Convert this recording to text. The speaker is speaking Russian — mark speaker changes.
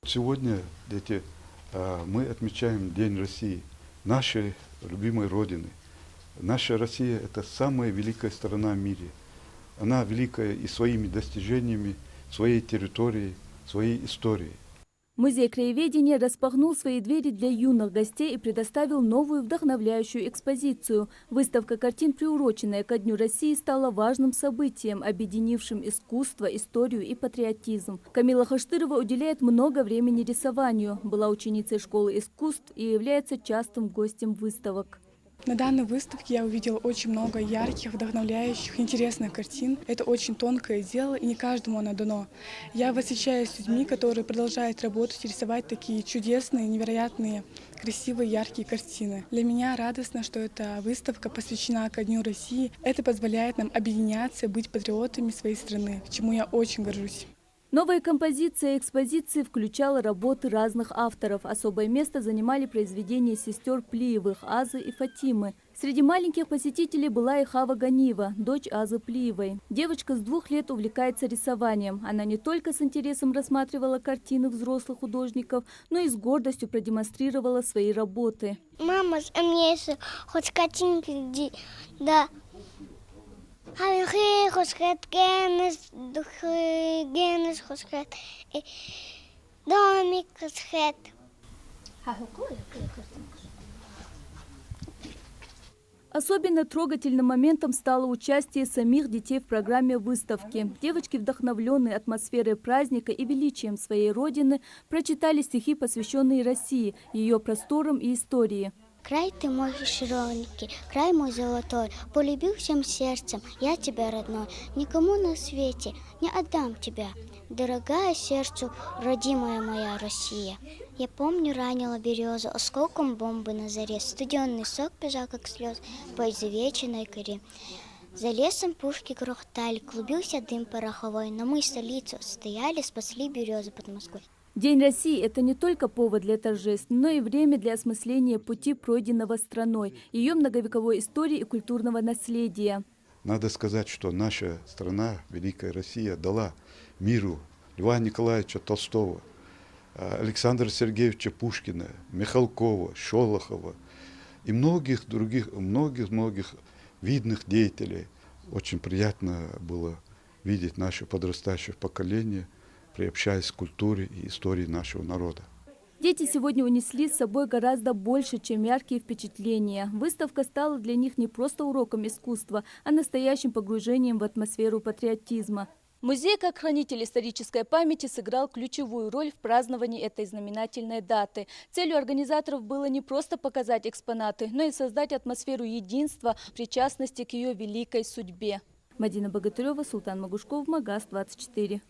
Speaker 1: Сегодня, дети, мы отмечаем День России, нашей любимой Родины. Наша Россия – это самая великая страна в мире. Она великая и своими достижениями, своей территорией, своей историей.
Speaker 2: Музей краеведения распахнул свои двери для юных гостей и предоставил новую вдохновляющую экспозицию. Выставка картин, приуроченная ко Дню России, стала важным событием, объединившим искусство, историю и патриотизм. Камила Хаштырова уделяет много времени рисованию, была ученицей школы искусств и является частым гостем выставок.
Speaker 3: На данной выставке я увидела очень много ярких, вдохновляющих, интересных картин. Это очень тонкое дело, и не каждому оно дано. Я восхищаюсь людьми, которые продолжают работать и рисовать такие чудесные, невероятные, красивые, яркие картины. Для меня радостно, что эта выставка посвящена ко Дню России. Это позволяет нам объединяться, быть патриотами своей страны, чему я очень горжусь.
Speaker 2: Новая композиция экспозиции включала работы разных авторов. Особое место занимали произведения сестер Плиевых, Азы и Фатимы. Среди маленьких посетителей была и Хава Ганиева, дочь Азы Плиевой. Девочка с 2 лет увлекается рисованием. Она не только с интересом рассматривала картины взрослых художников, но и с гордостью продемонстрировала свои работы.
Speaker 4: Мама, а мне еще хоть картинки, да. Генес, домик,
Speaker 2: Особенно трогательным моментом стало участие самих детей в программе выставки. Девочки, вдохновленные атмосферой праздника и величием своей родины, прочитали стихи, посвященные России, ее просторам и истории.
Speaker 4: Край ты мой широкий, край мой золотой, полюбил всем сердцем, я тебя, родной, никому на свете не отдам тебя, дорогая сердцу, родимая моя Россия. Я помню, ранила березу осколком бомбы на заре, студенный сок бежал, как слез, по изувеченной коре. За лесом пушки грохотали, клубился дым пороховой, но мы столицу стояли, спасли березу под Москвой.
Speaker 2: День России – это не только повод для торжеств, но и время для осмысления пути, пройденного страной, ее многовековой истории и культурного наследия.
Speaker 1: Надо сказать, что наша страна, Великая Россия, дала миру Льва Николаевича Толстого, Александра Сергеевича Пушкина, Михалкова, Шолохова и многих других, многих видных деятелей. Очень приятно было видеть наше подрастающее поколение, приобщаясь к культуре и истории нашего народа.
Speaker 2: Дети сегодня унесли с собой гораздо больше, чем яркие впечатления. Выставка стала для них не просто уроком искусства, а настоящим погружением в атмосферу патриотизма. Музей, как хранитель исторической памяти, сыграл ключевую роль в праздновании этой знаменательной даты. Целью организаторов было не просто показать экспонаты, но и создать атмосферу единства, причастности к ее великой судьбе. Мадина Богатырева, Султан Магушков, Магаз 24.